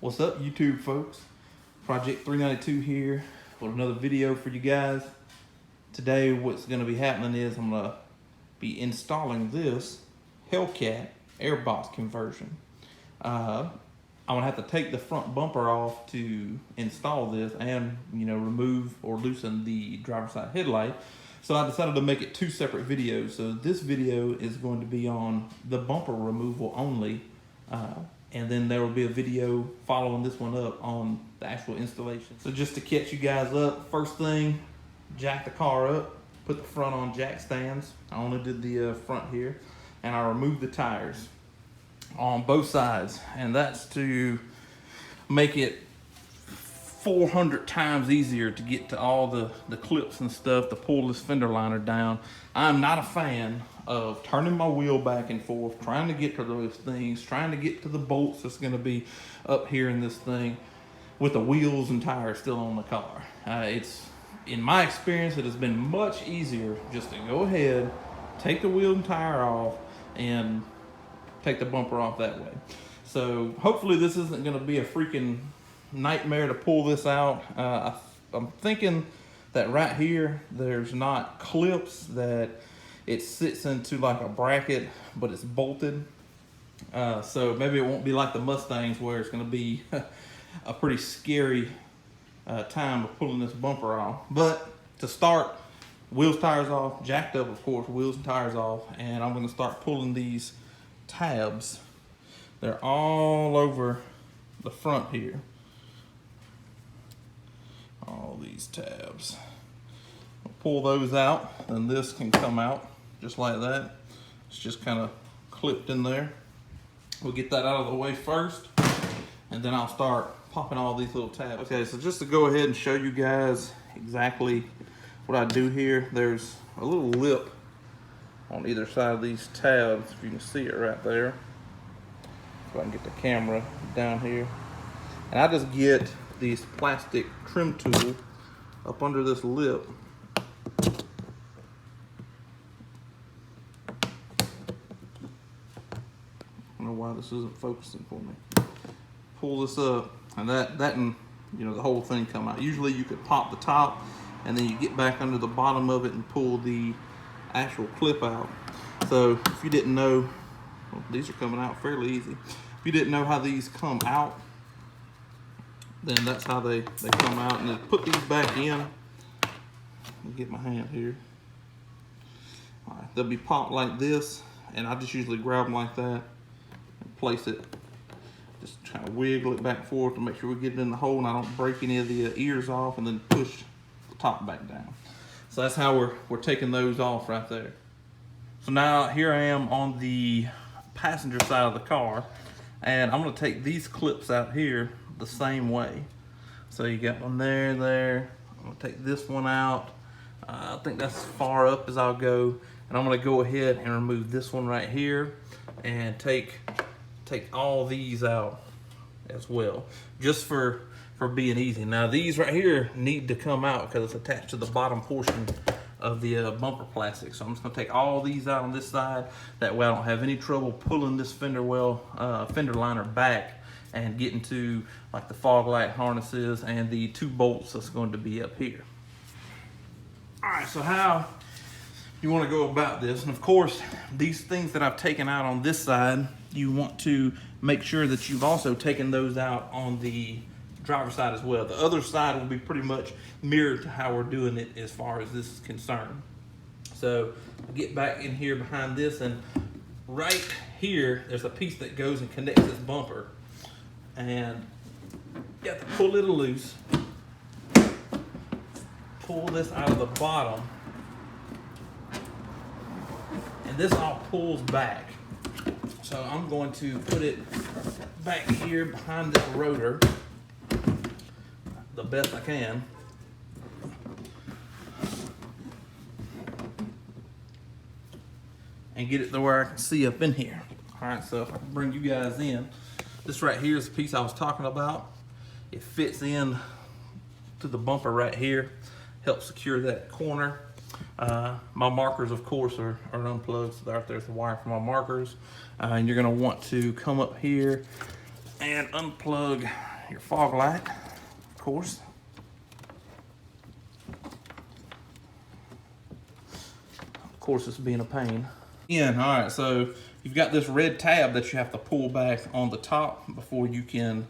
What's up, YouTube folks? Project 392 here with another video for you guys. Today what's going to be happening is I'm going to be installing this Hellcat airbox conversion. I'm going to have to take the front bumper off to install this and remove or loosen the driver's side headlight. So I decided to make it two separate videos. So this video is going to be on the bumper removal only. And then there will be a video following this one up on the actual installation. So just to catch you guys up, first thing, jack the car up, put the front on jack stands. I only did the front here, and I removed the tires on both sides, and that's to make it 400 times easier to get to all the clips and stuff to pull this fender liner down. I'm not a fan of turning my wheel back and forth, trying to get to those things, trying to get to the bolts that's going to be up here in this thing with the wheels and tires still on the car. In my experience, it has been much easier just to go ahead, take the wheel and tire off, and take the bumper off that way. So hopefully this isn't going to be a freaking nightmare to pull this out. I'm thinking that right here there's not clips, that it sits into like a bracket but it's bolted, so maybe it won't be like the Mustangs where it's going to be a pretty scary time of pulling this bumper off. But to start, wheels, tires off, jacked up of course, wheels and tires off, and I'm going to start pulling these tabs. They're all over the front here. All these tabs. I'll pull those out, and this can come out just like that. It's just kind of clipped in there. We'll get that out of the way first, and then I'll start popping all these little tabs. Okay, so just to go ahead and show you guys exactly what I do here, there's a little lip on either side of these tabs, if you can see it right there. So I can get the camera down here. And I just get these plastic trim tool up under this lip. I don't know why this isn't focusing for me. Pull this up, and that and the whole thing come out. Usually you could pop the top, and then you get back under the bottom of it and pull the actual clip out. So if you didn't know, well, these are coming out fairly easy. If you didn't know how these come out, then that's how they come out. And then put these back in. Let me get my hand here. All right, they'll be popped like this, and I just usually grab them like that and place it. Just try to wiggle it back and forth to make sure we get it in the hole and I don't break any of the ears off, and then push the top back down. So that's how we're taking those off right there. So now here I am on the passenger side of the car, and I'm going to take these clips out here the same way. So you got one there. I'm going to take this one out. I think that's as far up as I'll go, and I'm going to go ahead and remove this one right here and take all these out as well, just for being easy. Now these right here need to come out because it's attached to the bottom portion of the bumper plastic. So I'm just going to take all these out on this side. That way I don't have any trouble pulling this fender liner back and getting to like the fog light harnesses and the two bolts that's going to be up here. All right, so how you want to go about this, and of course these things that I've taken out on this side, you want to make sure that you've also taken those out on the driver's side as well. The other side will be pretty much mirrored to how we're doing it as far as this is concerned. So get back in here behind this, and right here there's a piece that goes and connects this bumper, and you have to pull it loose, pull this out of the bottom, and this all pulls back. So I'm going to put it back here behind this rotor the best I can. And get it to where I can see up in here. All right, so if I can bring you guys in, this right here is the piece I was talking about. It fits in to the bumper right here, helps secure that corner. My markers, of course, are unplugged, so there's the wire for my markers. And you're gonna want to come up here and unplug your fog light, of course. Of course, it's being a pain. All right, so you've got this red tab that you have to pull back on the top before you can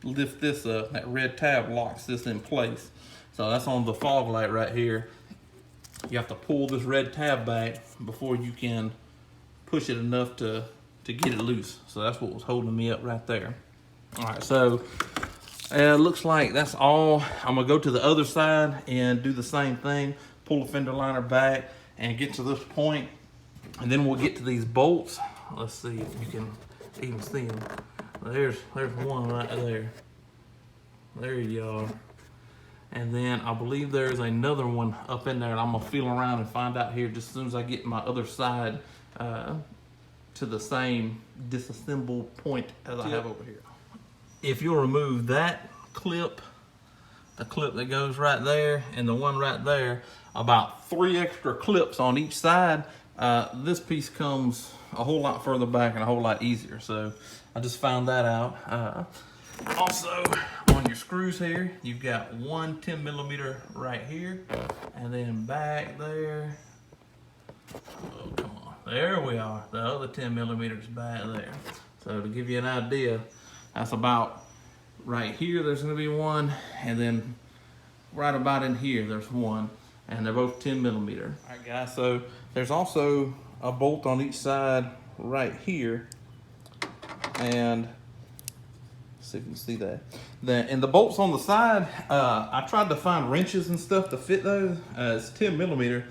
lift this up. That red tab locks this in place. So that's on the fog light right here. You have to pull this red tab back before you can push it enough to get it loose. So that's what was holding me up right there. All right, so it looks like that's all. I'm gonna go to the other side and do the same thing. Pull the fender liner back and get to this point, and then we'll get to these bolts. Let's see if you can even see them. There's one right there. There you are. And then I believe there's another one up in there, and I'm gonna feel around and find out here just as soon as I get my other side to the same disassemble point as I have over here. If you'll remove that clip, the clip that goes right there, and the one right there, about 3 extra clips on each side, this piece comes a whole lot further back and a whole lot easier. So I just found that out. Also, on your screws here, you've got one 10mm right here, and then back there, oh come on, there we are, the other 10mm is back there. So to give you an idea, that's about right here, there's gonna be one, and then right about in here, there's one, and they're both 10mm. All right guys, so there's also a bolt on each side right here, and see if you can see that. And the bolts on the side, I tried to find wrenches and stuff to fit those. It's 10mm,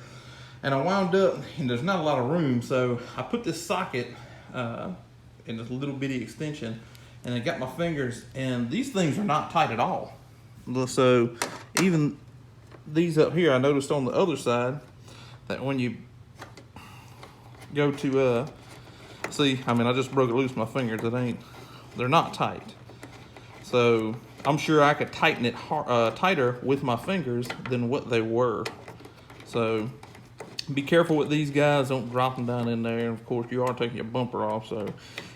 and I wound up, and there's not a lot of room, so I put this socket in this little bitty extension, and I got my fingers, and these things are not tight at all. So even these up here, I noticed on the other side that when you go to see, I mean, I just broke it loose with my fingers. They're not tight. So I'm sure I could tighten it tighter with my fingers than what they were. So be careful with these guys. Don't drop them down in there. And of course, you are taking your bumper off. So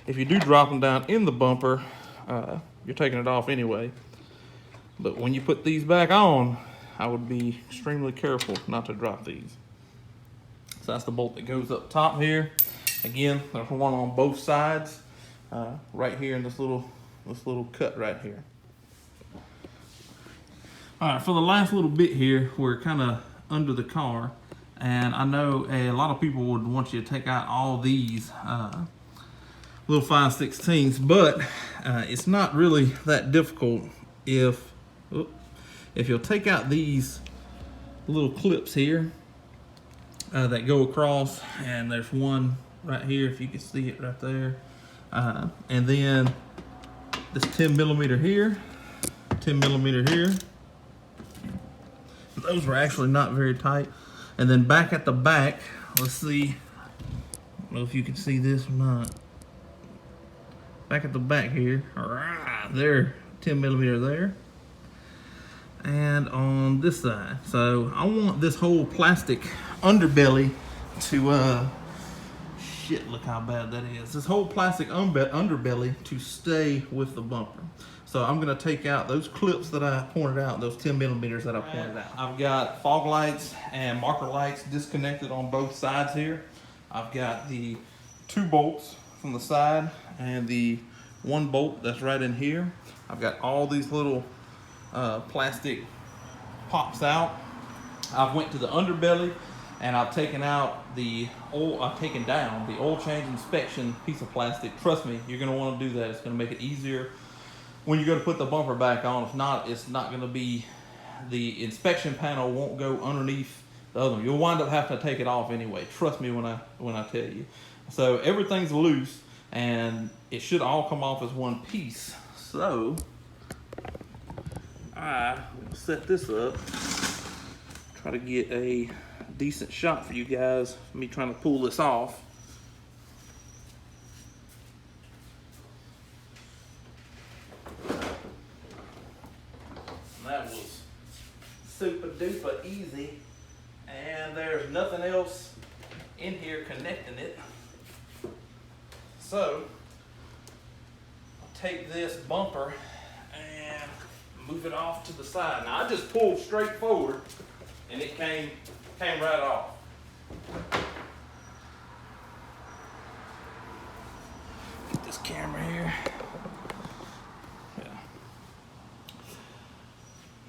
if you do drop them down in the bumper, you're taking it off anyway. But when you put these back on, I would be extremely careful not to drop these. So that's the bolt that goes up top here. Again, there's one on both sides, right here in this little cut right here. All right, for the last little bit here, we're kind of under the car, and I know a lot of people would want you to take out all these little 5/16, but it's not really that difficult if you'll take out these little clips here that go across, and there's one right here if you can see it right there, and then this 10mm here, 10mm here. Those were actually not very tight. And then back at the back, let's see, I don't know if you can see this or not. Back at the back here, there, 10mm there. And on this side. So I want this whole plastic underbelly to, shit, look how bad that is. This whole plastic underbelly to stay with the bumper. So I'm gonna take out those clips that I pointed out, those 10mm that I pointed out. I've got fog lights and marker lights disconnected on both sides here. I've got the 2 bolts from the side and the 1 bolt that's right in here. I've got all these little plastic pops out. I've went to the underbelly, and I've taken out the oil, I've taken down the oil change inspection piece of plastic. Trust me, you're gonna wanna do that. It's gonna make it easier when you go to put the bumper back on. If not, it's not gonna be, the inspection panel won't go underneath the other one. You'll wind up having to take it off anyway. Trust me when I tell you. So everything's loose, and it should all come off as one piece. So I will set this up, try to get a decent shot for you guys, me trying to pull this off. That was super duper easy, and there's nothing else in here connecting it. So I'll take this bumper and move it off to the side. Now I just pulled straight forward and it came right off. Get this camera here. Yeah.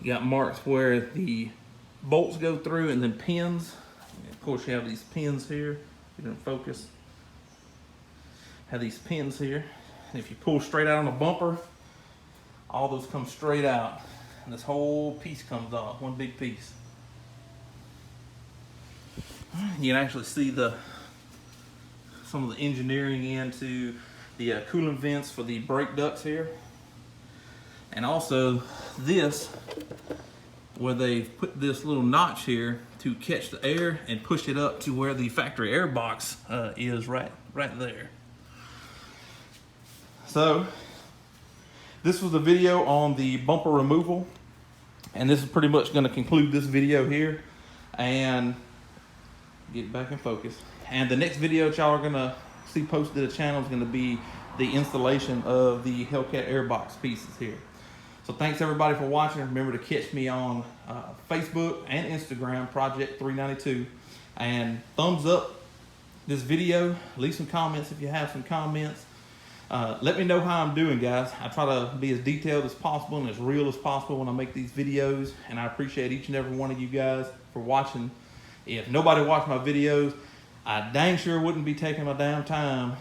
You got marks where the bolts go through and then pins. Of course you have these pins here. You didn't focus. Have these pins here. And if you pull straight out on the bumper, all those come straight out. And this whole piece comes off, one big piece. You can actually see some of the engineering into the coolant vents for the brake ducts here. And also this, where they've put this little notch here to catch the air and push it up to where the factory air box is right there. So this was the video on the bumper removal, and this is pretty much going to conclude this video here. And get back in focus. And the next video that y'all are going to see posted to the channel is going to be the installation of the Hellcat airbox pieces here. So thanks everybody for watching. Remember to catch me on Facebook and Instagram, Project 392. And thumbs up this video. Leave some comments if you have some comments. Let me know how I'm doing, guys. I try to be as detailed as possible and as real as possible when I make these videos. And I appreciate each and every one of you guys for watching. If nobody watched my videos, I dang sure wouldn't be taking my damn time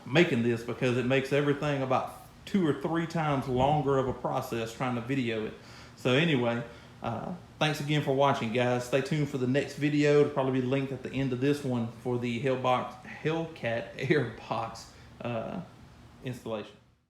making this, because it makes everything about 2 or 3 times longer of a process trying to video it. So anyway, thanks again for watching, guys. Stay tuned for the next video. It'll probably be linked at the end of this one for the Hellcat airbox installation.